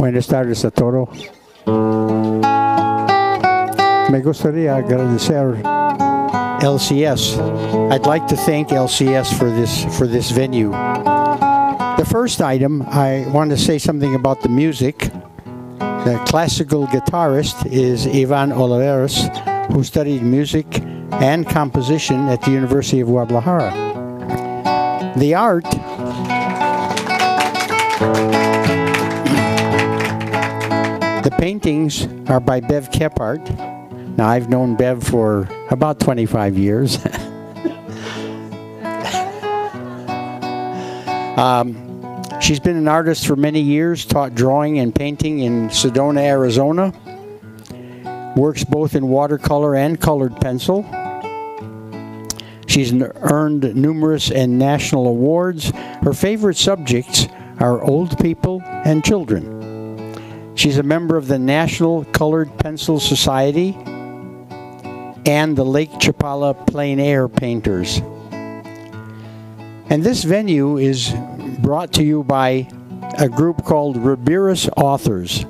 Buenas tardes a todos. Me gustaría agradecer LCS. I'd like to thank LCS for this venue. The first item, I want to say something about the music. The classical guitarist is Ivan Oliveras, who studied music and composition at the University of Guadalajara. The art the paintings are by Bev Kephart. Now, I've known Bev for about 25 years. She's been an artist for many years, taught drawing and painting in Sedona, Arizona. Works both in watercolor and colored pencil. She's earned numerous and national awards. Her favorite subjects are old people and children. She's a member of the National Colored Pencil Society and the Lake Chapala Plein Air Painters. And this venue is brought to you by a group called Riberas Authors,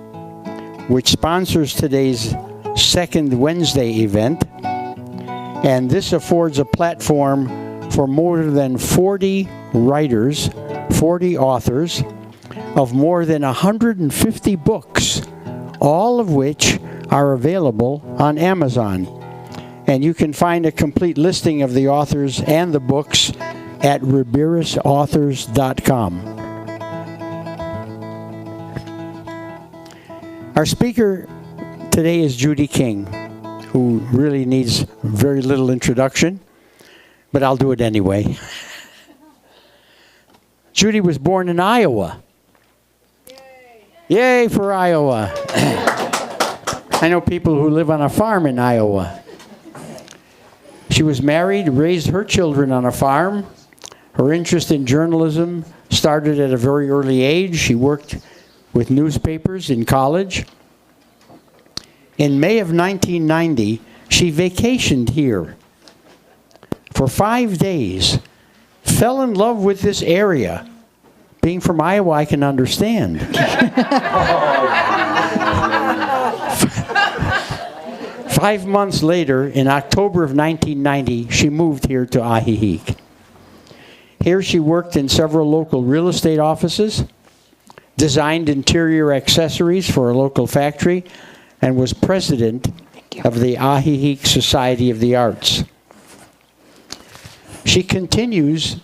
which sponsors today's second Wednesday event. And this affords a platform for more than 40 writers, 40 authors, of more than 150 books, all of which are available on Amazon. And you can find a complete listing of the authors and the books at riberasauthors.com. Our speaker today is Judy King, who really needs very little introduction, but I'll do it anyway. Judy was born in Iowa. Yay for Iowa. I know people who live on a farm in Iowa. She was married, raised her children on a farm. Her interest in journalism started at a very early age. She worked with newspapers in college. In May of 1990, she vacationed here for 5 days, fell in love with this area. Being from Iowa, I can understand. 5 months later, in October of 1990, she moved here to Ajijic. Here she worked in several local real estate offices, designed interior accessories for a local factory, and was president of the Ajijic Society of the Arts. She continues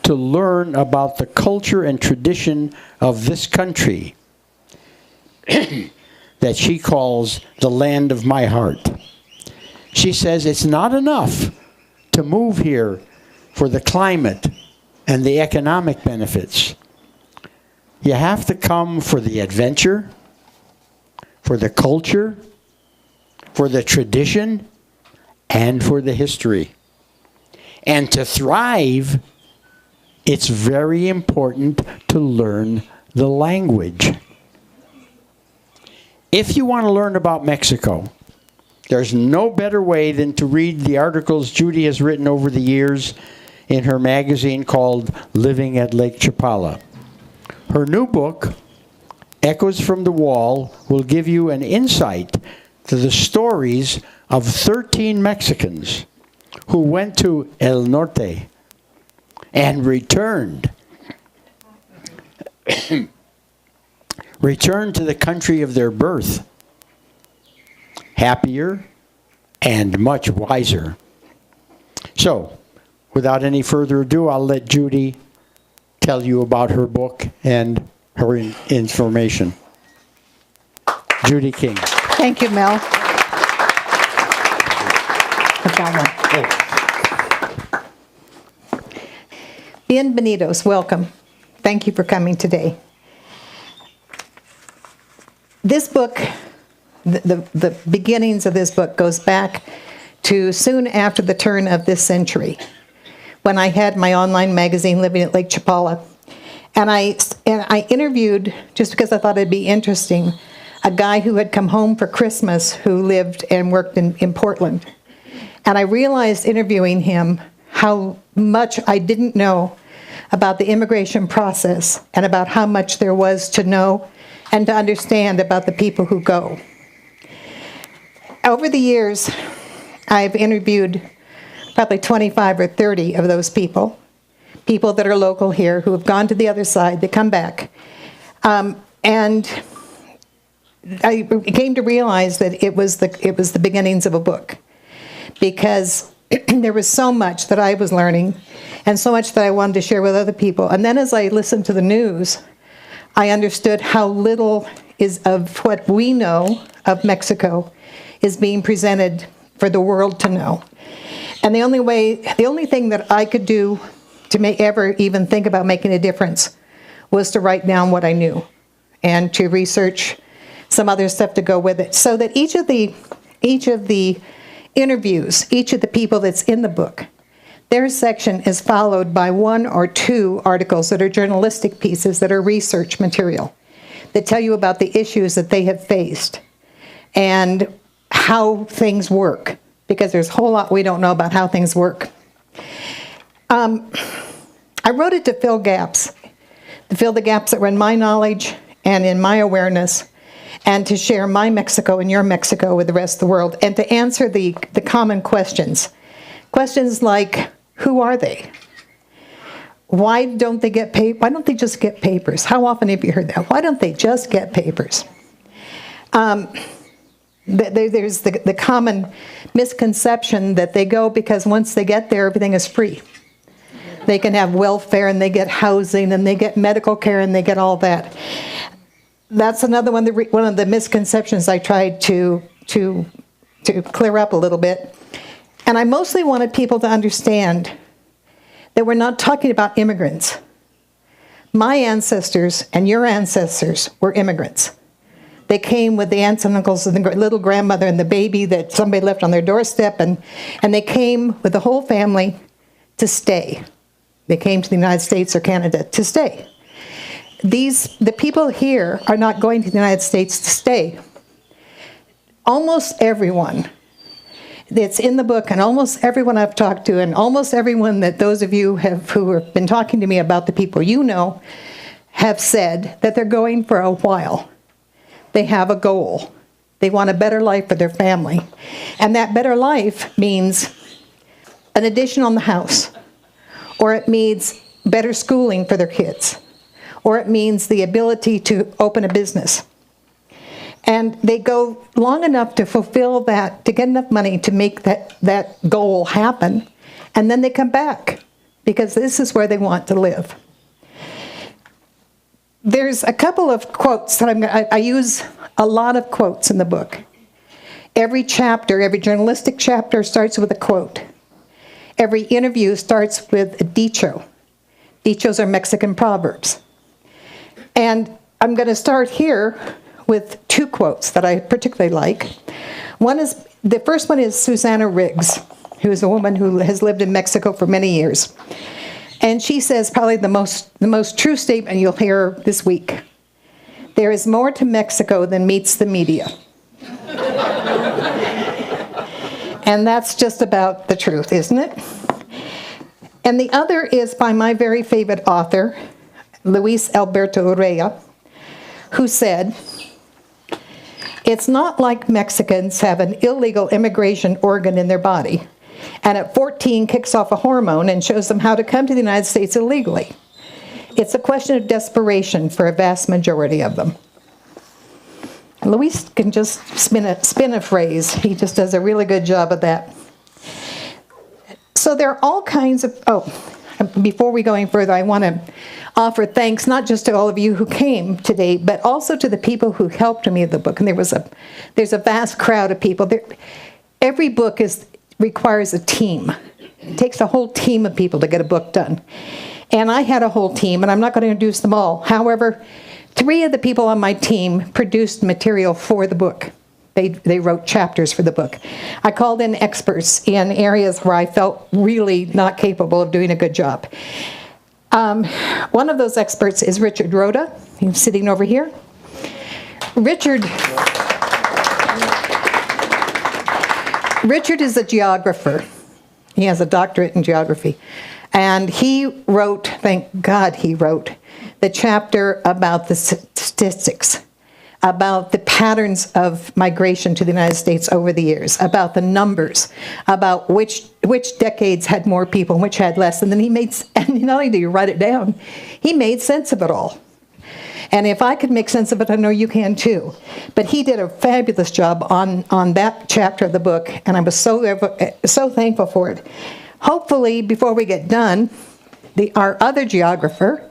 to learn about the culture and tradition of this country that she calls the land of my heart. She says it's not enough to move here for the climate and the economic benefits. You have to come for the adventure, for the culture, for the tradition, and for the history. And to thrive, it's very important to learn the language. If you want to learn about Mexico, there's no better way than to read the articles Judy has written over the years in her magazine called Living at Lake Chapala. Her new book, Echoes from the Wall, will give you an insight to the stories of 13 Mexicans who went to El Norte and returned to the country of their birth, happier and much wiser. So, without any further ado, I'll let Judy tell you about her book and her information. Judy King. Thank you, Mel. I've got one. Bienvenidos, welcome. Thank you for coming today. This book, the beginnings of this book goes back to soon after the turn of this century, when I had my online magazine, Living at Lake Chapala. And I interviewed, just because I thought it'd be interesting, a guy who had come home for Christmas who lived and worked in Portland. And I realized interviewing him how much I didn't know about the immigration process and about how much there was to know and to understand about the people who go. Over the years, I've interviewed probably 25 or 30 of those people that are local here who have gone to the other side, they come back. And I came to realize that it was the beginnings of a book, because there was so much that I was learning and so much that I wanted to share with other people. And then as I listened to the news, I understood how little is of what we know of Mexico is being presented for the world to know. And the only thing that I could do to ever even think about making a difference was to write down what I knew and to research some other stuff to go with it, so that each of the interviews, each of the people that's in the book, their section is followed by 1 or 2 articles that are journalistic pieces that are research material that tell you about the issues that they have faced and how things work, because there's a whole lot we don't know about how things work. I wrote it to fill the gaps that were in my knowledge and in my awareness, and to share my Mexico and your Mexico with the rest of the world, and to answer the common questions. Questions like, who are they? Why don't they get paid? Why don't they just get papers? How often have you heard that? Why don't they just get papers? There's the common misconception that they go because once they get there, everything is free. They can have welfare, and they get housing, and they get medical care, and they get all that. That's another one of the misconceptions I tried to clear up a little bit. And I mostly wanted people to understand that we're not talking about immigrants. My ancestors and your ancestors were immigrants. They came with the aunts and uncles and the little grandmother and the baby that somebody left on their doorstep, and they came with the whole family to stay. They came to the United States or Canada to stay. The people here are not going to the United States to stay. Almost everyone that's in the book, and almost everyone I've talked to, and almost everyone that those of you who have been talking to me about the people you know, have said that they're going for a while. They have a goal. They want a better life for their family. And that better life means an addition on the house, or it means better schooling for their kids, or it means the ability to open a business. And they go long enough to fulfill that, to get enough money to make that goal happen, and then they come back, because this is where they want to live. There's a couple of quotes that I use a lot of quotes in the book. Every chapter, every journalistic chapter starts with a quote. Every interview starts with a dicho. Dichos are Mexican proverbs. And I'm going to start here with 2 quotes that I particularly like. The first one is Susanna Riggs, who is a woman who has lived in Mexico for many years. And she says probably the most true statement you'll hear this week. There is more to Mexico than meets the media. And that's just about the truth, isn't it? And the other is by my very favorite author, Luis Alberto Urrea, who said, "It's not like Mexicans have an illegal immigration organ in their body, and at 14 kicks off a hormone and shows them how to come to the United States illegally. It's a question of desperation for a vast majority of them." And Luis can just spin a phrase. He just does a really good job of that. So there are all kinds of, before we go any further, I want to offer thanks not just to all of you who came today, but also to the people who helped me with the book. And there's a vast crowd of people. Every book requires a team. It takes a whole team of people to get a book done. And I had a whole team, and I'm not going to introduce them all. However, 3 of the people on my team produced material for the book. They wrote chapters for the book. I called in experts in areas where I felt really not capable of doing a good job. One of those experts is Richard Rhoda. He's sitting over here. Richard is a geographer. He has a doctorate in geography. And he wrote, thank God he wrote, the chapter about the statistics about the patterns of migration to the United States over the years, about the numbers, about which decades had more people and which had less. And then and not only did he write it down, he made sense of it all. And if I could make sense of it, I know you can too. But he did a fabulous job on that chapter of the book, and I was so thankful for it. Hopefully, before we get done, our other geographer,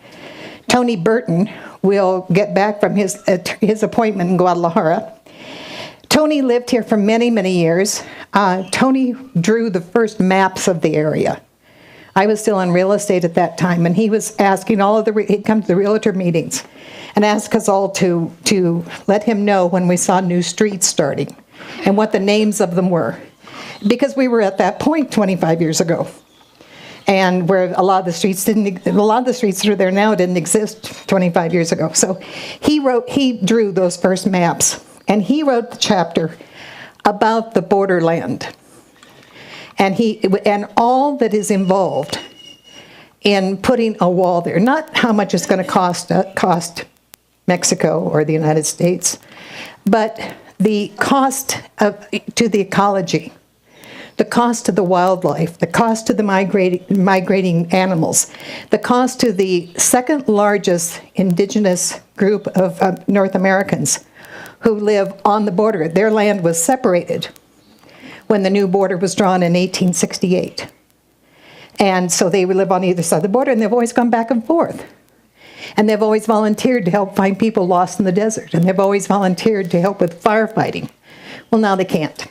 Tony Burton, will get back from his appointment in Guadalajara. Tony lived here for many, many years. Tony drew the first maps of the area. I was still in real estate at that time, and he was asking he'd come to the realtor meetings and ask us all to let him know when we saw new streets starting and what the names of them were. Because we were at that point 25 years ago. And where a lot of the streets that are there now didn't exist 25 years ago. So he drew those first maps, and he wrote the chapter about the borderland, and all that is involved in putting a wall there. Not how much it's going to cost Mexico or the United States, but the cost to the ecology, the cost to the wildlife, the cost to the migrating animals, the cost to the second largest indigenous group of North Americans who live on the border. Their land was separated when the new border was drawn in 1868. And so they would live on either side of the border, and they've always gone back and forth. And they've always volunteered to help find people lost in the desert, and they've always volunteered to help with firefighting. Well, now they can't,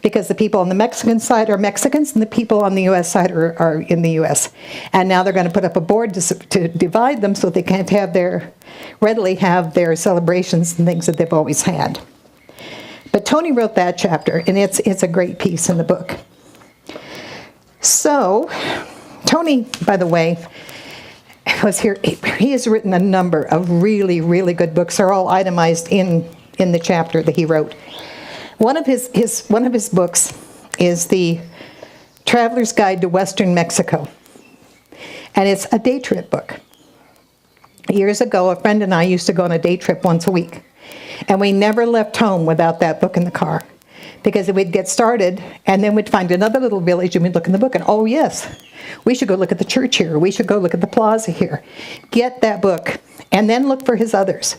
because the people on the Mexican side are Mexicans and the people on the U.S. side are in the U.S. And now they're going to put up a board to divide them so they can't readily have their celebrations and things that they've always had. But Tony wrote that chapter, and it's a great piece in the book. So, Tony, by the way, was here. He has written a number of really, really good books. They're all itemized in the chapter that he wrote. One of his books is the Traveler's Guide to Western Mexico, and it's a day trip book. Years ago, a friend and I used to go on a day trip once a week, and we never left home without that book in the car, because we'd get started, and then we'd find another little village, and we'd look in the book, and oh yes, we should go look at the church here, we should go look at the plaza here. Get that book, and then look for his others.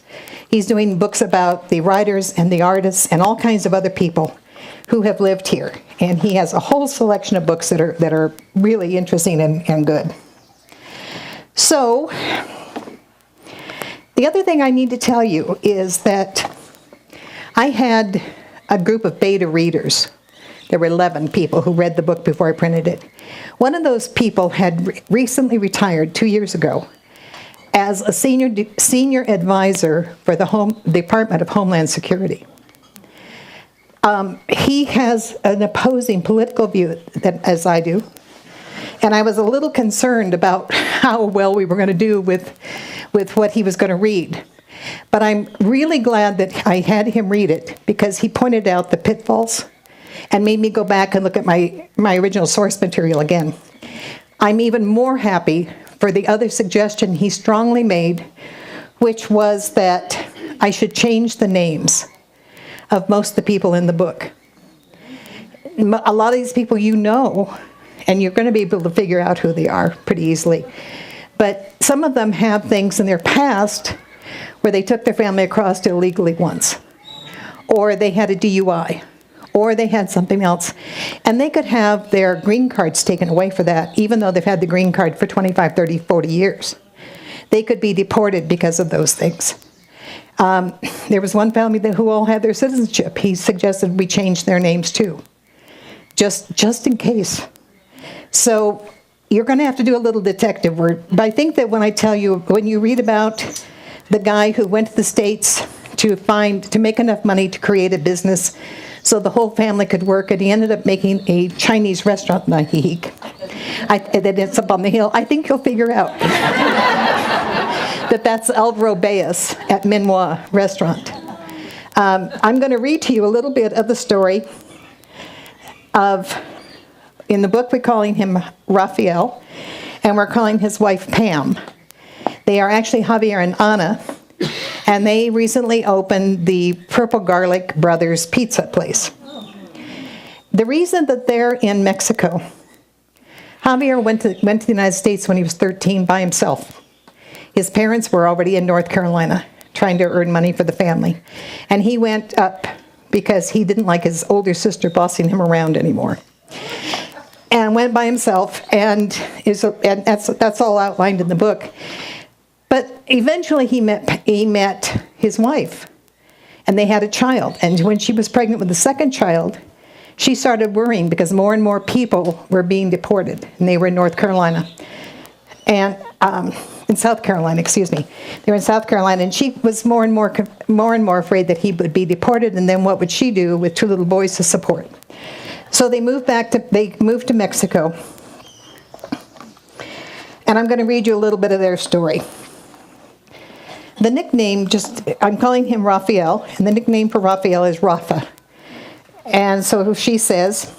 He's doing books about the writers and the artists and all kinds of other people who have lived here. And he has a whole selection of books that are really interesting and good. So, the other thing I need to tell you is that I had a group of beta readers. There were 11 people who read the book before I printed it. One of those people had recently retired 2 years ago as a senior advisor for the Department of Homeland Security. He has an opposing political view as I do, and I was a little concerned about how well we were going to do with what he was going to read. But I'm really glad that I had him read it, because he pointed out the pitfalls and made me go back and look at my original source material again. I'm even more happy for the other suggestion he strongly made, which was that I should change the names of most of the people in the book. A lot of these people you know, and you're going to be able to figure out who they are pretty easily. But some of them have things in their past where they took their family across illegally once, or they had a DUI, or they had something else. And they could have their green cards taken away for that, even though they've had the green card for 25, 30, 40 years. They could be deported because of those things. There was one family who all had their citizenship. He suggested we change their names too, just in case. So you're going to have to do a little detective work. But I think that when you read about the guy who went to the States to make enough money to create a business so the whole family could work, and he ended up making a Chinese restaurant in Ajijic. That it's up on the hill. I think you'll figure out that's Alvaro Baez at Minois Restaurant. I'm going to read to you a little bit of the story in the book we're calling him Rafael, and we're calling his wife Pam. They are actually Javier and Ana, And they recently opened the Purple Garlic Brothers pizza place. The reason that they're in Mexico, Javier went to the United States when he was 13 by himself. His parents were already in North Carolina trying to earn money for the family. And he went up because he didn't like his older sister bossing him around anymore. And went by himself, and that's all outlined in the book. But eventually he met his wife, and they had a child. And when she was pregnant with the second child, she started worrying because more and more people were being deported, and they were in North Carolina. And in South Carolina, excuse me. They were in South Carolina, and she was more and more afraid that he would be deported, and then what would she do with two little boys to support? So they moved to Mexico. And I'm going to read you a little bit of their story. The nickname, I'm calling him Raphael, and the nickname for Raphael is Rafa. And so she says,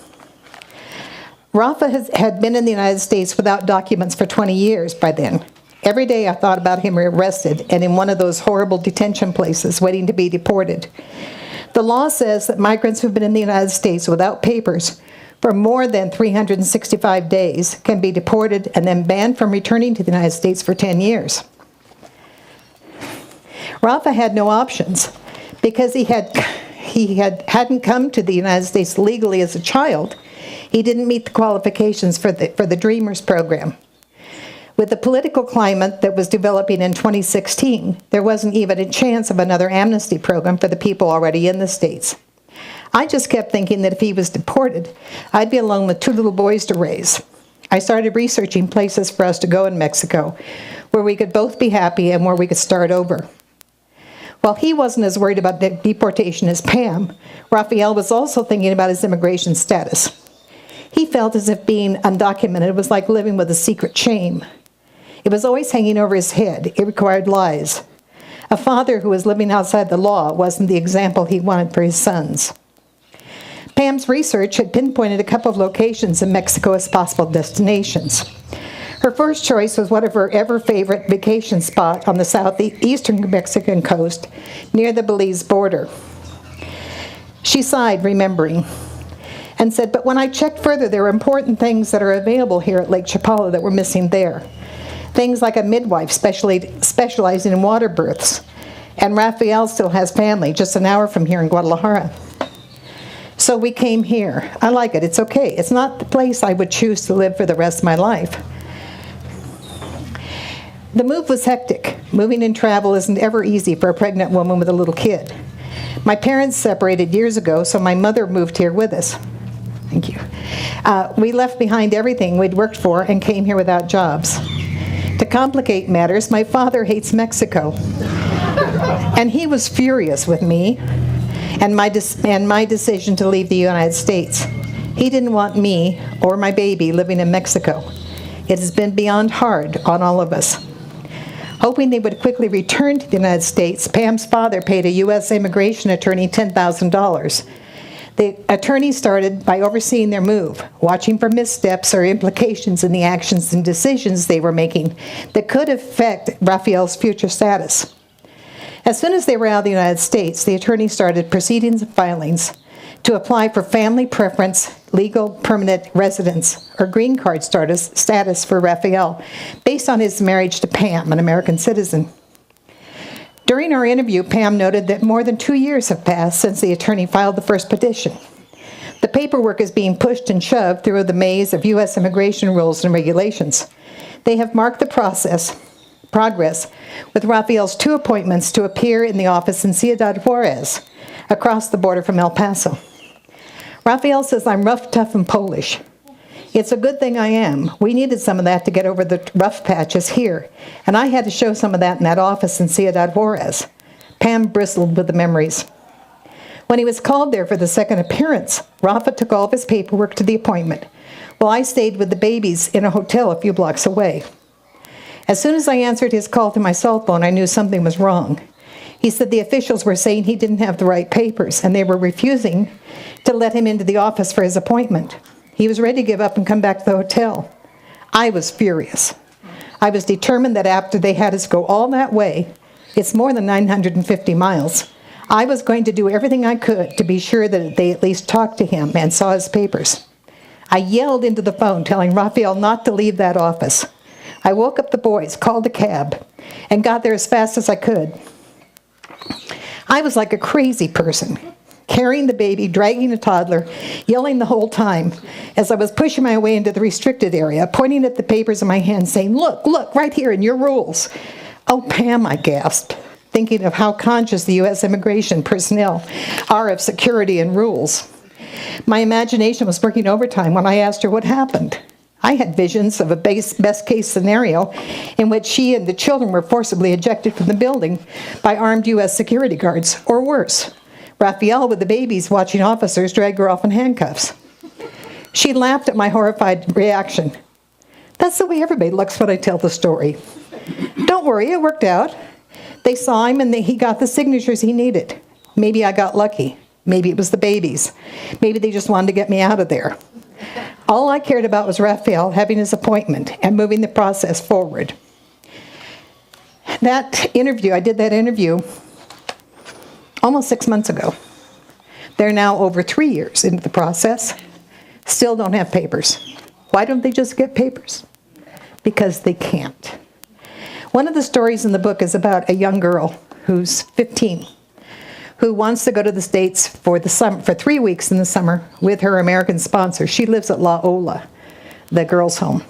Rafa had been in the United States without documents for 20 years by then. Every day I thought about him arrested and in one of those horrible detention places waiting to be deported. The law says that migrants who've been in the United States without papers for more than 365 days can be deported and then banned from returning to the United States for 10 years. Rafa had no options because he hadn't come to the United States legally as a child. He didn't meet the qualifications for the Dreamers program. With the political climate that was developing in 2016, there wasn't even a chance of another amnesty program for the people already in the States. I just kept thinking that if he was deported, I'd be alone with two little boys to raise. I started researching places for us to go in Mexico, where we could both be happy and where we could start over. While he wasn't as worried about deportation as Pam, Raphael was also thinking about his immigration status. He felt as if being undocumented was like living with a secret shame. It was always hanging over his head. It required lies. A father who was living outside the law wasn't the example he wanted for his sons. Pam's research had pinpointed a couple of locations in Mexico as possible destinations. Her first choice was one of her ever-favorite vacation spot on the southeastern Mexican coast near the Belize border. She sighed, remembering, and said, but when I checked further, there were important things that are available here at Lake Chapala that were missing there. Things like a midwife specializing in water births. And Raphael still has family just an hour from here in Guadalajara. So we came here. I like it. It's okay. It's not the place I would choose to live for the rest of my life. The move was hectic. Moving and travel isn't ever easy for a pregnant woman with a little kid. My parents separated years ago, so my mother moved here with us. Thank you. We left behind everything we'd worked for and came here without jobs. To complicate matters, my father hates Mexico. And he was furious with me and my decision to leave the United States. He didn't want me or my baby living in Mexico. It has been beyond hard on all of us. Hoping they would quickly return to the United States, Pam's father paid a U.S. immigration attorney $10,000. The attorney started by overseeing their move, watching for missteps or implications in the actions and decisions they were making that could affect Raphael's future status. As soon as they were out of the United States, the attorney started proceedings and filings to apply for family preference, legal permanent residence, or green card status for Raphael, based on his marriage to Pam, an American citizen. During our interview, Pam noted that more than 2 years have passed since the attorney filed the first petition. The paperwork is being pushed and shoved through the maze of U.S. immigration rules and regulations. They have marked the progress, with Raphael's 2 appointments to appear in the office in Ciudad Juarez, across the border from El Paso. Raphael says, I'm rough, tough, and Polish. It's a good thing I am. We needed some of that to get over the rough patches here, and I had to show some of that in that office in Ciudad Juarez. Pam bristled with the memories. When he was called there for the second appearance, Rafa took all of his paperwork to the appointment, while I stayed with the babies in a hotel a few blocks away. As soon as I answered his call to my cell phone, I knew something was wrong. He said the officials were saying he didn't have the right papers, and they were refusing to let him into the office for his appointment. He was ready to give up and come back to the hotel. I was furious. I was determined that after they had us go all that way, It's more than 950 miles. I was going to do everything I could to be sure that they at least talked to him and saw his papers. I yelled into the phone, telling Raphael not to leave that office. I woke up the boys, called a cab, and got there as fast as I could. I was like a crazy person, carrying the baby, dragging a toddler, yelling the whole time as I was pushing my way into the restricted area, pointing at the papers in my hand, saying, look, right here in your rules. Oh, Pam, I gasped, thinking of how conscious the U.S. immigration personnel are of security and rules. My imagination was working overtime when I asked her what happened. I had visions of a best-case scenario in which she and the children were forcibly ejected from the building by armed U.S. security guards, or worse, Raphael with the babies watching officers drag her off in handcuffs. She laughed at my horrified reaction. That's the way everybody looks when I tell the story. Don't worry, it worked out. They saw him and he got the signatures he needed. Maybe I got lucky. Maybe it was the babies. Maybe they just wanted to get me out of there. All I cared about was Raphael having his appointment and moving the process forward. I did that interview almost 6 months ago. They're now over 3 years into the process, still don't have papers. Why don't they just get papers? Because they can't. One of the stories in the book is about a young girl who's 15, who wants to go to the States for 3 weeks in the summer with her American sponsor. She lives at La Ola, the girls' home.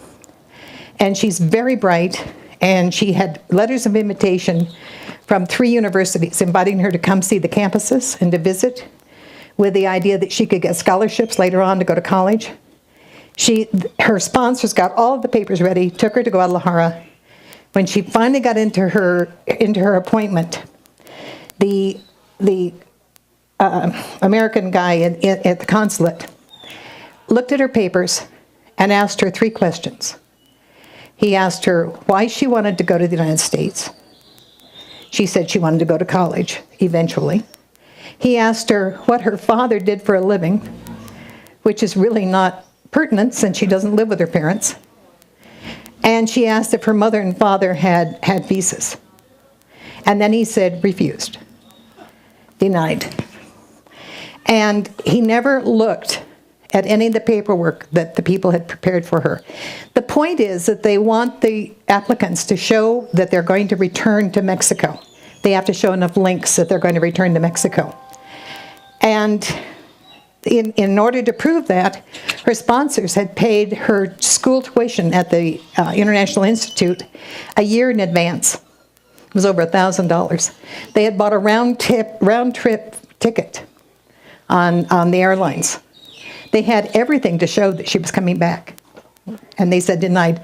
And she's very bright, and she had letters of invitation from 3 universities inviting her to come see the campuses and to visit, with the idea that she could get scholarships later on to go to college. Her sponsors got all of the papers ready, took her to Guadalajara. When she finally got into her appointment, the American guy at the consulate looked at her papers and asked her 3 questions. He asked her why she wanted to go to the United States. She said she wanted to go to college, eventually. He asked her what her father did for a living, which is really not pertinent since she doesn't live with her parents. And she asked if her mother and father had visas. And then he said refused, denied. And he never looked at any of the paperwork that the people had prepared for her. The point is that they want the applicants to show that they're going to return to Mexico. They have to show enough links that they're going to return to Mexico. And in order to prove that, her sponsors had paid her school tuition at the International Institute a year in advance. It was over $1,000. They had bought a round-trip ticket on the airlines. They had everything to show that she was coming back. And they said denied.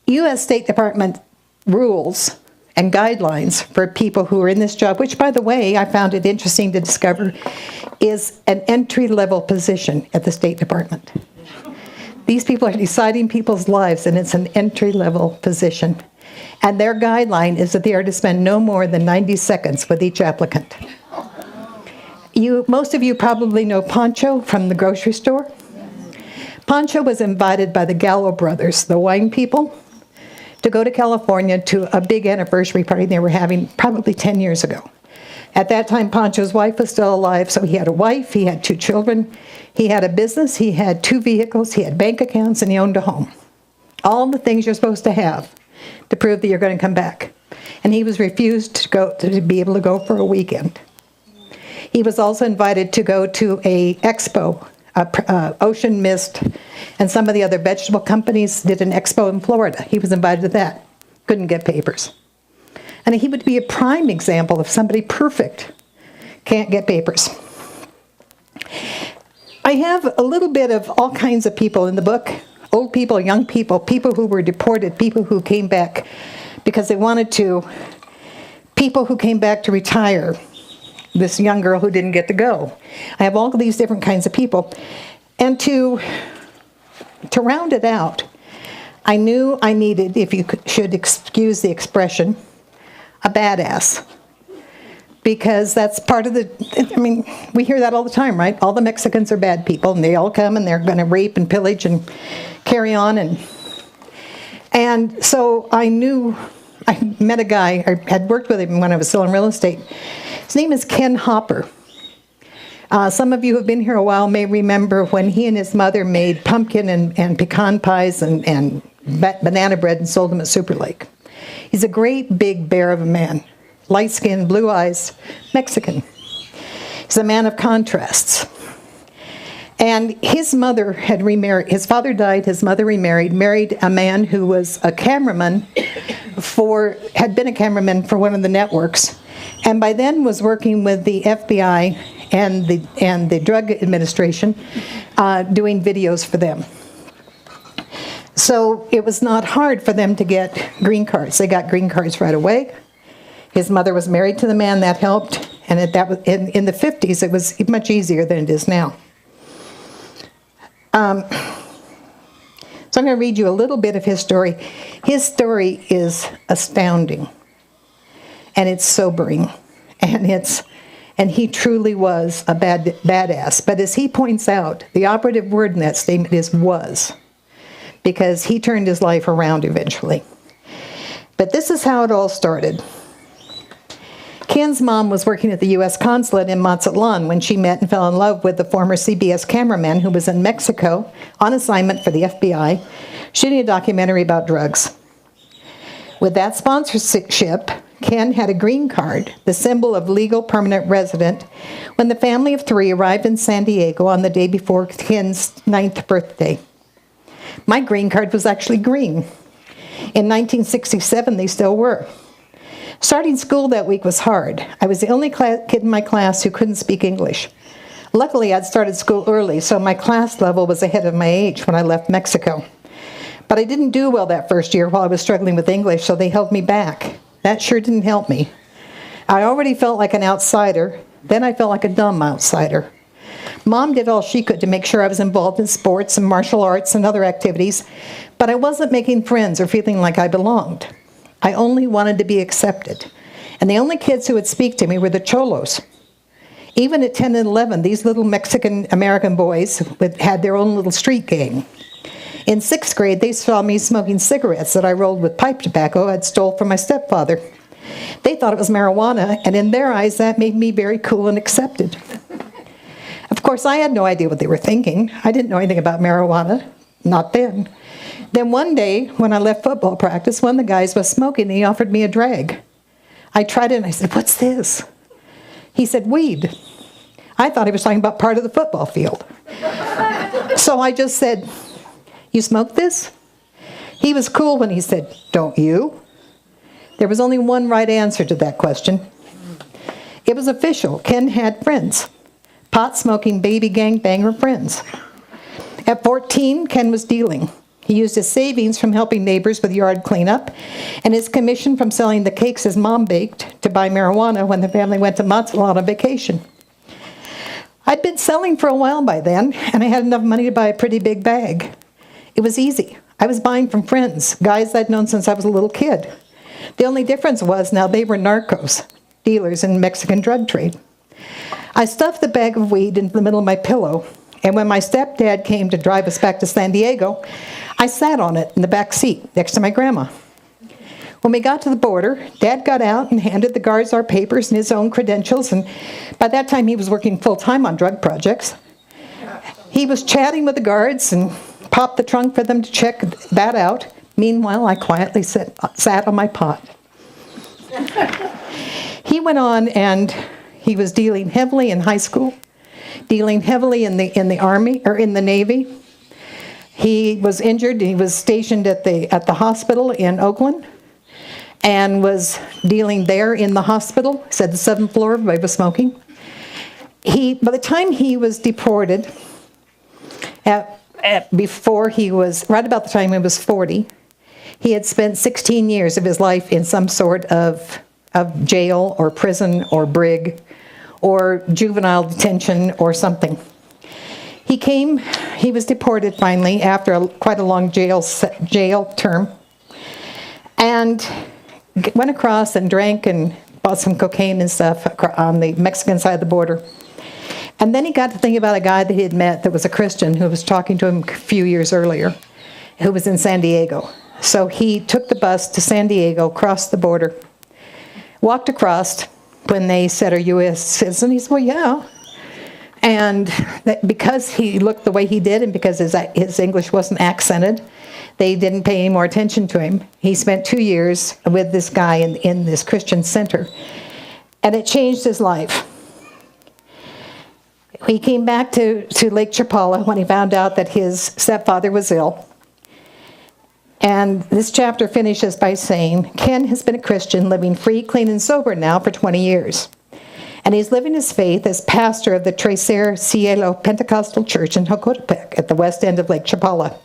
U.S. State Department rules and guidelines for people who are in this job, which, by the way, I found it interesting to discover, is an entry-level position at the State Department. These people are deciding people's lives, and it's an entry-level position. And their guideline is that they are to spend no more than 90 seconds with each applicant. Most of you probably know Pancho from the grocery store. Pancho was invited by the Gallo brothers, the wine people, to go to California to a big anniversary party they were having probably 10 years ago. At that time, Pancho's wife was still alive, so he had a wife, he had 2 children, he had a business, he had 2 vehicles, he had bank accounts, and he owned a home. All the things you're supposed to have to prove that you're going to come back. And he was refused to be able to go for a weekend. He was also invited to go to a expo. Ocean Mist and some of the other vegetable companies did an expo in Florida. He was invited to that. Couldn't get papers. And he would be a prime example of somebody perfect, can't get papers. I have a little bit of all kinds of people in the book. Old people, young people, people who were deported, people who came back because they wanted to, people who came back to retire. This young girl who didn't get to go. I have all of these different kinds of people. And to round it out, I knew I needed, if you should excuse the expression, a badass. Because that's part of we hear that all the time, right? All the Mexicans are bad people, and they all come and they're going to rape and pillage and carry on. And so I knew I met a guy, I had worked with him when I was still in real estate. His name is Ken Hopper. Some of you who have been here a while may remember when he and his mother made pumpkin and pecan pies and banana bread and sold them at Super Lake. He's a great big bear of a man, light skin, blue eyes, Mexican. He's a man of contrasts. And his mother had remarried. His father died, his mother remarried, married a man who was a cameraman had been a cameraman for one of the networks, and by then was working with the FBI and the Drug Administration, doing videos for them. So it was not hard for them to get green cards. They got green cards right away. His mother was married to the man, that helped, and in the 50s it was much easier than it is now. So I'm going to read you a little bit of his story. His story is astounding, and it's sobering, and he truly was a badass. But as he points out, the operative word in that statement is was, because he turned his life around eventually. But this is how it all started. Ken's mom was working at the U.S. consulate in Mazatlan when she met and fell in love with the former CBS cameraman who was in Mexico on assignment for the FBI, shooting a documentary about drugs. With that sponsorship, Ken had a green card, the symbol of legal permanent resident, when the family of three arrived in San Diego on the day before Ken's 9th birthday. My green card was actually green. In 1967, they still were. Starting school that week was hard. I was the only kid in my class who couldn't speak English. Luckily, I'd started school early, so my class level was ahead of my age when I left Mexico. But I didn't do well that first year while I was struggling with English, so they held me back. That sure didn't help me. I already felt like an outsider. Then I felt like a dumb outsider. Mom did all she could to make sure I was involved in sports and martial arts and other activities, but I wasn't making friends or feeling like I belonged. I only wanted to be accepted. And the only kids who would speak to me were the cholos. Even at 10 and 11, these little Mexican-American boys had their own little street gang. In 6th grade, they saw me smoking cigarettes that I rolled with pipe tobacco I'd stole from my stepfather. They thought it was marijuana, and in their eyes, that made me very cool and accepted. Of course, I had no idea what they were thinking. I didn't know anything about marijuana. Not then. Then one day, when I left football practice, one of the guys was smoking, and he offered me a drag. I tried it, and I said, "What's this?" He said, "Weed." I thought he was talking about part of the football field. So I just said, "You smoke this?" He was cool when he said, "Don't you?" There was only one right answer to that question. It was official. Ken had friends. Pot-smoking baby gangbanger friends. At 14, Ken was dealing. He used his savings from helping neighbors with yard cleanup and his commission from selling the cakes his mom baked to buy marijuana when the family went to Mazatlan on vacation. I'd been selling for a while by then, and I had enough money to buy a pretty big bag. It was easy. I was buying from friends, guys I'd known since I was a little kid. The only difference was now they were narcos, dealers in Mexican drug trade. I stuffed the bag of weed into the middle of my pillow, and when my stepdad came to drive us back to San Diego, I sat on it in the back seat next to my grandma. When we got to the border, Dad got out and handed the guards our papers and his own credentials, and by that time he was working full-time on drug projects. He was chatting with the guards and popped the trunk for them to check that out. Meanwhile, I quietly sat on my pot. He went on, and he was dealing heavily in high school, dealing heavily in the Army, or in the Navy. He was injured. He was stationed at the hospital in Oakland and was dealing there in the hospital. Said the 7th floor, everybody was smoking. By the time he was deported, right about the time he was 40, he had spent 16 years of his life in some sort of jail or prison or brig or juvenile detention or something. He was deported finally after quite a long jail term, and went across and drank and bought some cocaine and stuff on the Mexican side of the border. And then he got to think about a guy that he had met that was a Christian who was talking to him a few years earlier, who was in San Diego. So he took the bus to San Diego, crossed the border, walked across. When they said, "Are you a citizen?" He said, "Well, yeah." And because he looked the way he did and because his English wasn't accented, they didn't pay any more attention to him. He spent 2 years with this guy in this Christian center, and it changed his life. He came back to Lake Chapala when he found out that his stepfather was ill. And this chapter finishes by saying, Ken has been a Christian living free, clean, and sober now for 20 years. And he's living his faith as pastor of the Bracero Cielo Pentecostal Church in Jocotepec at the west end of Lake Chapala.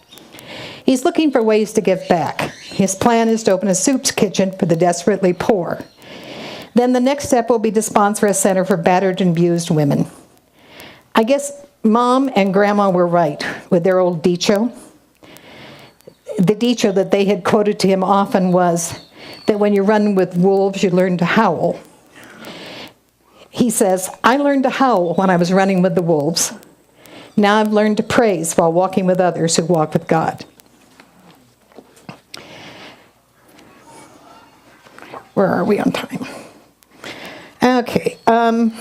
He's looking for ways to give back. His plan is to open a soup's kitchen for the desperately poor. Then the next step will be to sponsor a center for battered and abused women. I guess Mom and Grandma were right with their old dicho. The dicho that they had quoted to him often was that when you run with wolves, you learn to howl. He says, "I learned to howl when I was running with the wolves. Now I've learned to praise while walking with others who walk with God." Where are we on time? Okay. I'm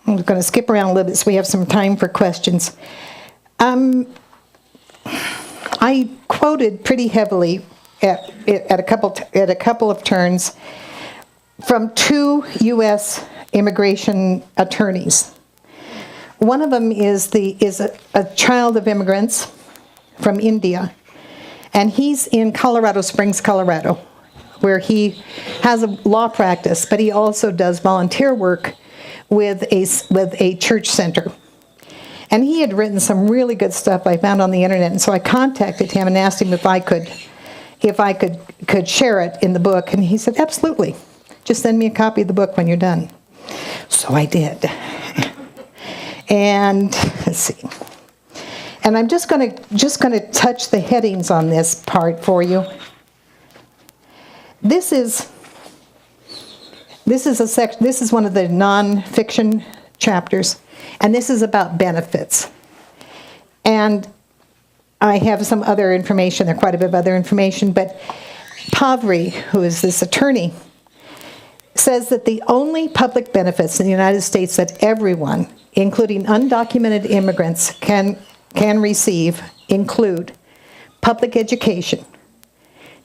going to skip around a little bit so we have some time for questions. I quoted pretty heavily at a couple of turns from 2 U.S. immigration attorneys. One of them is a child of immigrants from India, and he's in Colorado Springs, Colorado, where he has a law practice, but he also does volunteer work with a church center. And he had written some really good stuff I found on the internet, and so I contacted him and asked him if I could share it in the book, and he said, "Absolutely. Just send me a copy of the book when you're done." So I did. And let's see. And I'm just going to touch the headings on this part for you. This is one of the non-fiction chapters, and this is about benefits. And I have some other information, there quite a bit of other information, but Pavri, who is this attorney, says that the only public benefits in the United States that everyone, including undocumented immigrants, can receive include public education.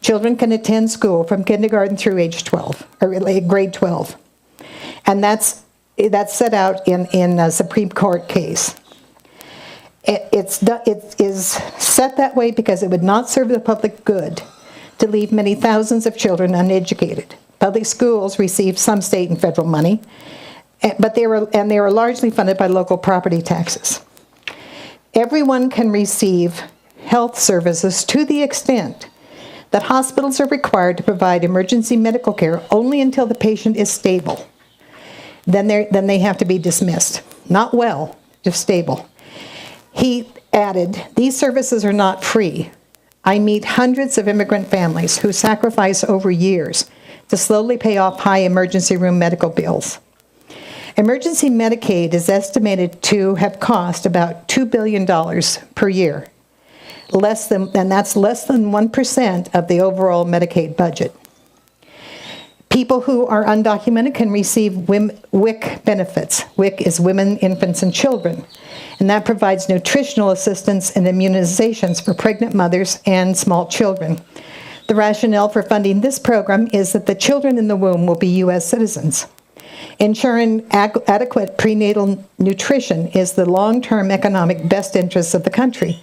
Children can attend school from kindergarten through age 12, or grade 12. And that's set out in a Supreme Court case. It is set that way because it would not serve the public good to leave many thousands of children uneducated. Public schools receive some state and federal money, but they were largely funded by local property taxes. Everyone can receive health services to the extent that hospitals are required to provide emergency medical care only until the patient is stable. Then they have to be dismissed. Not well, just stable. He added, "These services are not free. I meet hundreds of immigrant families who sacrifice over years to slowly pay off high emergency room medical bills. Emergency Medicaid is estimated to have cost about $2 billion per year, and that's less than 1% of the overall Medicaid budget. People who are undocumented can receive WIC benefits. WIC is Women, Infants, and Children, and that provides nutritional assistance and immunizations for pregnant mothers and small children. The rationale for funding this program is that the children in the womb will be U.S. citizens. Ensuring adequate prenatal nutrition is the long-term economic best interests of the country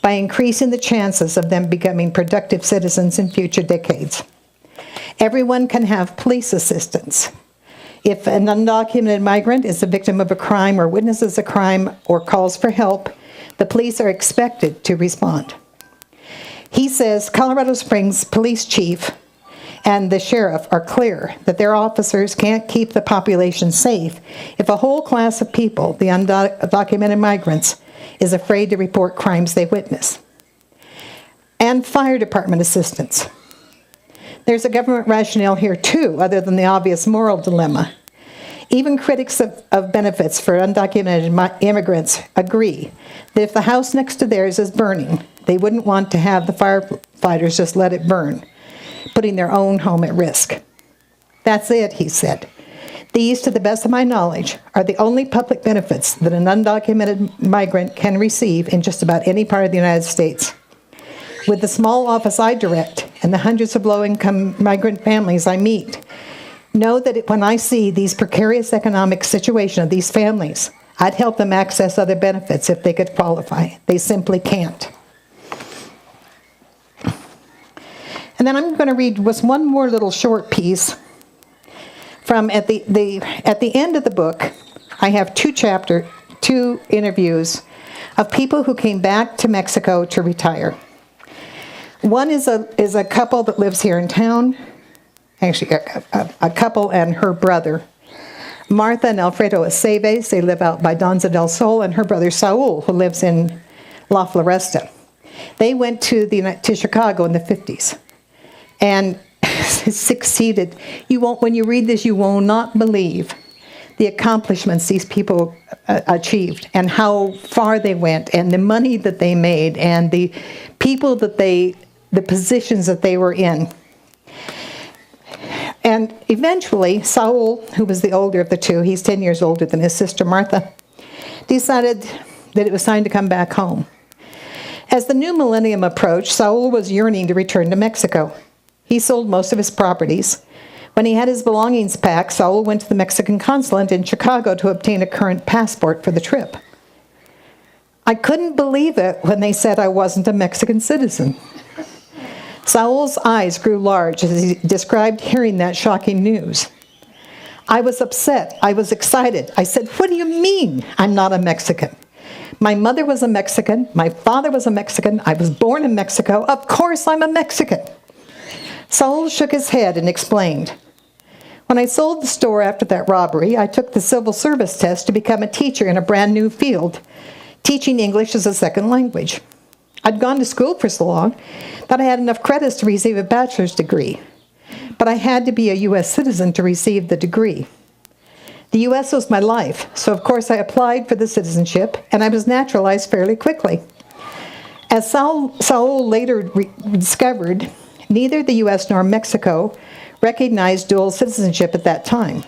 by increasing the chances of them becoming productive citizens in future decades. Everyone can have police assistance. If an undocumented migrant is the victim of a crime or witnesses a crime or calls for help, the police are expected to respond." He says Colorado Springs police chief and the sheriff are clear that their officers can't keep the population safe if a whole class of people, the undocumented migrants, is afraid to report crimes they witness. And fire department assistance. There's a government rationale here too, other than the obvious moral dilemma. Even critics of benefits for undocumented immigrants agree that if the house next to theirs is burning, they wouldn't want to have the firefighters just let it burn, putting their own home at risk. That's it, he said. These, to the best of my knowledge, are the only public benefits that an undocumented migrant can receive in just about any part of the United States. With the small office I direct and the hundreds of low-income migrant families I meet, know that when I see these precarious economic situation of these families, I'd help them access other benefits if they could qualify. They simply can't. And then I'm going to read just one more little short piece from at the end of the book. I have two interviews of people who came back to Mexico to retire. One is a couple that lives here in town. Actually, a couple and her brother, Martha and Alfredo Aceves. They live out by Donza del Sol, and her brother Saul, who lives in La Floresta. They went to Chicago in the 50s and succeeded. When you read this, you will not believe the accomplishments these people achieved and how far they went and the money that they made and the people that the positions that they were in. And eventually, Saul, who was the older of the two, he's 10 years older than his sister Martha, decided that it was time to come back home. As the new millennium approached, Saul was yearning to return to Mexico. He sold most of his properties. When he had his belongings packed, Saul went to the Mexican consulate in Chicago to obtain a current passport for the trip. I couldn't believe it when they said I wasn't a Mexican citizen. Saul's eyes grew large as he described hearing that shocking news. I was upset. I was excited. I said, "What do you mean I'm not a Mexican? My mother was a Mexican. My father was a Mexican. I was born in Mexico. Of course I'm a Mexican." Saul shook his head and explained, "When I sold the store after that robbery, I took the civil service test to become a teacher in a brand new field, teaching English as a second language. I'd gone to school for so long that I had enough credits to receive a bachelor's degree. But I had to be a U.S. citizen to receive the degree. The U.S. was my life, so of course I applied for the citizenship, and I was naturalized fairly quickly. As Saul later discovered, neither the U.S. nor Mexico recognized dual citizenship at that time.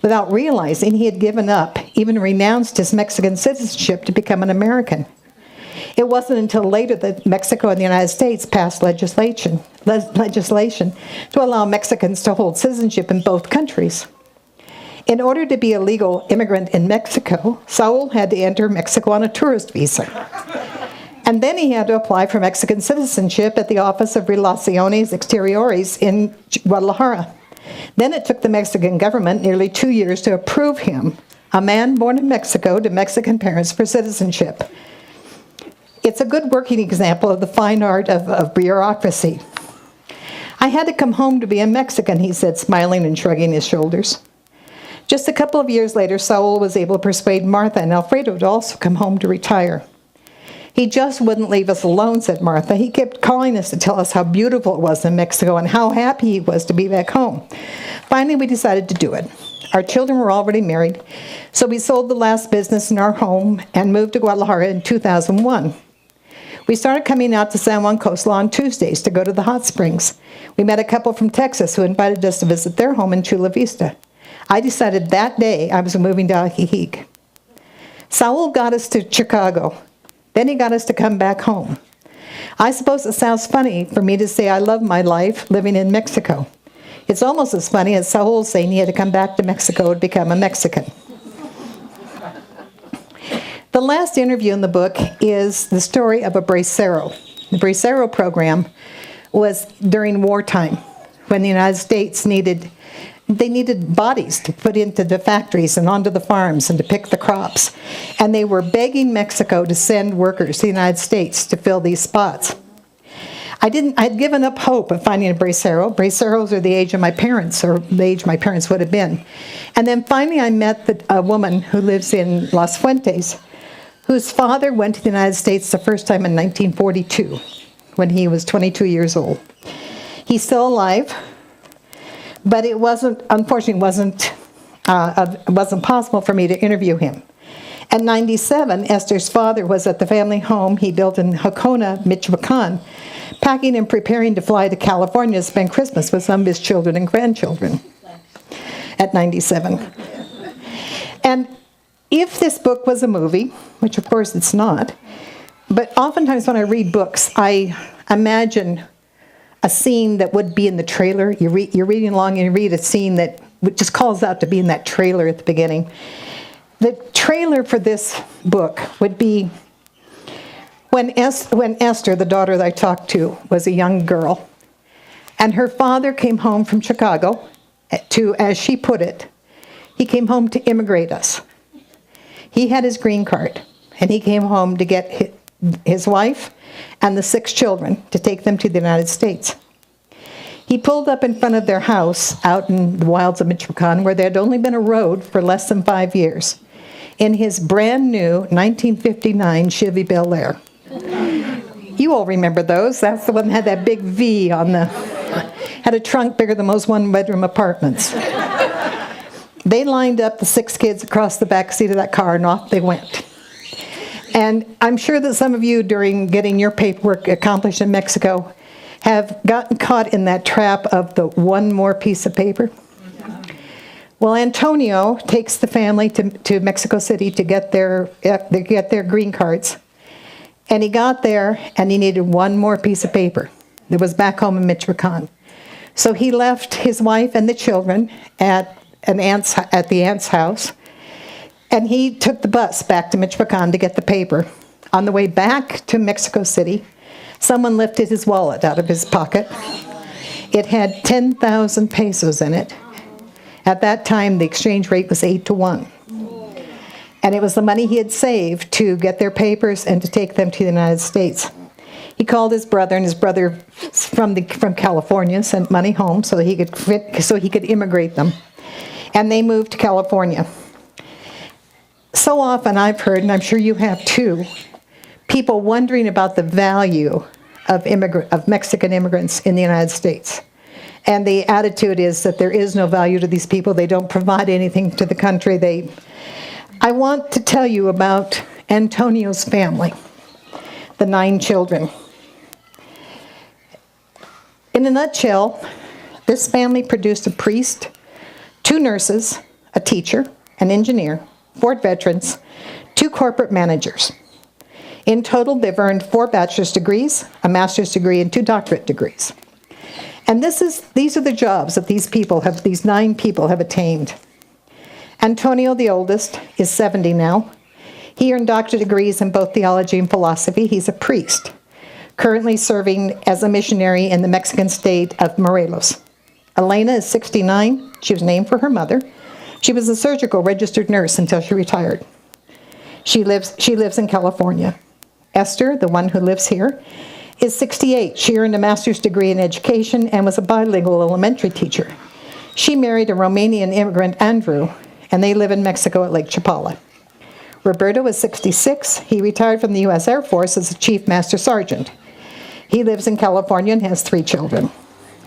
Without realizing, he had given up, even renounced his Mexican citizenship to become an American. It wasn't until later that Mexico and the United States passed legislation to allow Mexicans to hold citizenship in both countries. In order to be a legal immigrant in Mexico, Saul had to enter Mexico on a tourist visa. And then he had to apply for Mexican citizenship at the Office of Relaciones Exteriores in Guadalajara. Then it took the Mexican government nearly 2 years to approve him, a man born in Mexico to Mexican parents, for citizenship. It's a good working example of the fine art of bureaucracy. I had to come home to be a Mexican, he said, smiling and shrugging his shoulders. Just a couple of years later, Saul was able to persuade Martha and Alfredo to also come home to retire. He just wouldn't leave us alone, said Martha. He kept calling us to tell us how beautiful it was in Mexico and how happy he was to be back home. Finally, we decided to do it. Our children were already married, so we sold the last business in our home and moved to Guadalajara in 2001. We started coming out to San Juan Coastla on Tuesdays to go to the hot springs. We met a couple from Texas who invited us to visit their home in Chula Vista. I decided that day I was moving to Ajijic. Saul got us to Chicago. Then he got us to come back home. I suppose it sounds funny for me to say I love my life living in Mexico. It's almost as funny as Saul saying he had to come back to Mexico to become a Mexican. The last interview in the book is the story of a Bracero. The Bracero program was during wartime when the United States needed bodies to put into the factories and onto the farms and to pick the crops. And they were begging Mexico to send workers to the United States to fill these spots. I'd given up hope of finding a Bracero. Braceros are the age of my parents, or the age my parents would have been. And then finally I met a woman who lives in Las Fuentes, whose father went to the United States the first time in 1942, when he was 22 years old. He's still alive, but unfortunately wasn't it wasn't possible for me to interview him. At 97, Esther's father was at the family home he built in Hocona, Michoacan, packing and preparing to fly to California to spend Christmas with some of his children and grandchildren at 97. And if this book was a movie, which of course it's not, but oftentimes when I read books, I imagine a scene that would be in the trailer. You're reading along and you read a scene that just calls out to be in that trailer at the beginning. The trailer for this book would be when Esther, the daughter that I talked to, was a young girl, and her father came home from Chicago to, as she put it, he came home to immigrate us. He had his green card, and he came home to get his wife and the 6 children to take them to the United States. He pulled up in front of their house out in the wilds of Michoacan, where there had only been a road for less than 5 years, in his brand new 1959 Chevy Bel Air. You all remember those. That's the one that had that big V on had a trunk bigger than most one-bedroom apartments. They lined up the 6 kids across the back seat of that car, and off they went. And I'm sure that some of you, during getting your paperwork accomplished in Mexico, have gotten caught in that trap of the one more piece of paper. Well, Antonio takes the family to Mexico City to get their green cards. And he got there, and he needed one more piece of paper. It was back home in Michoacan. So he left his wife and the children at the aunt's house, and he took the bus back to Michoacan to get the paper. On the way back to Mexico City, someone lifted his wallet out of his pocket. It had 10,000 pesos in it. At that time, the exchange rate was 8 to 1. And it was the money he had saved to get their papers and to take them to the United States. He called his brother, and his brother from California sent money home so he could immigrate them. And they moved to California. So often I've heard, and I'm sure you have too, people wondering about the value of Mexican immigrants in the United States. And the attitude is that there is no value to these people. They don't provide anything to the country. I want to tell you about Antonio's family, the 9 children. In a nutshell, this family produced a priest, 2 nurses, a teacher, an engineer, 4 veterans, 2 corporate managers. In total, they've earned 4 bachelor's degrees, a master's degree, and 2 doctorate degrees. And these are the jobs that these 9 people have attained. Antonio, the oldest, is 70 now. He earned doctorate degrees in both theology and philosophy. He's a priest, currently serving as a missionary in the Mexican state of Morelos. Elena is 69. She was named for her mother. She was a surgical registered nurse until she retired. She lives in California. Esther, the one who lives here, is 68. She earned a master's degree in education and was a bilingual elementary teacher. She married a Romanian immigrant, Andrew, and they live in Mexico at Lake Chapala. Roberto is 66. He retired from the U.S. Air Force as a Chief Master Sergeant. He lives in California and has 3 children.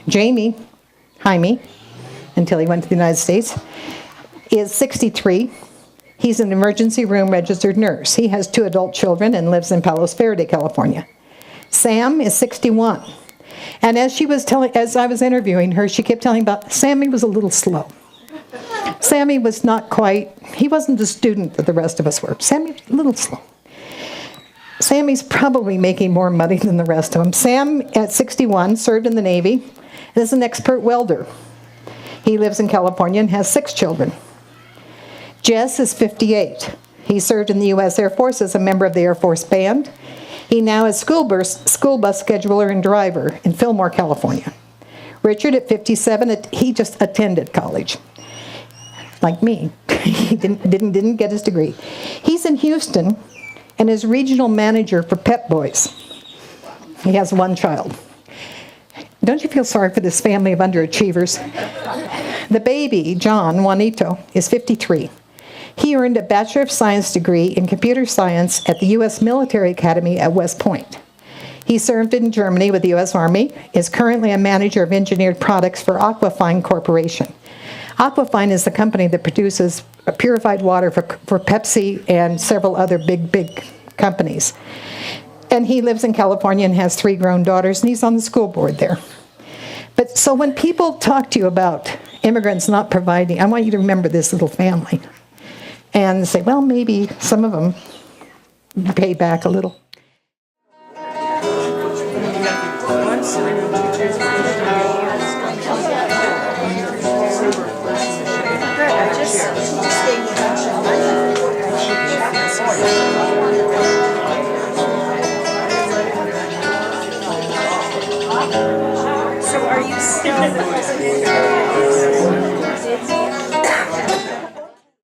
Jaime, until he went to the United States, is 63. He's an emergency room registered nurse. He has 2 adult children and lives in Palos Verdes, California. Sam is 61. And as I was interviewing her, she kept telling about Sammy was a little slow. Sammy was he wasn't the student that the rest of us were. Sammy was a little slow. Sammy's probably making more money than the rest of them. Sam, at 61, served in the Navy and is an expert welder. He lives in California and has 6 children. Jess is 58. He served in the U.S. Air Force as a member of the Air Force Band. He now is school bus scheduler and driver in Fillmore, California. Richard, at 57, he just attended college. Like me. He didn't get his degree. He's in Houston and is regional manager for Pep Boys. He has 1 child. Don't you feel sorry for this family of underachievers? The baby, John Juanito, is 53. He earned a Bachelor of Science degree in computer science at the U.S. Military Academy at West Point. He served in Germany with the U.S. Army, is currently a manager of engineered products for Aquafine Corporation. Aquafine is the company that produces purified water for Pepsi and several other big companies. And he lives in California and has 3 grown daughters, and he's on the school board there. But so when people talk to you about immigrants not providing, I want you to remember this little family and say, well, maybe some of them pay back a little.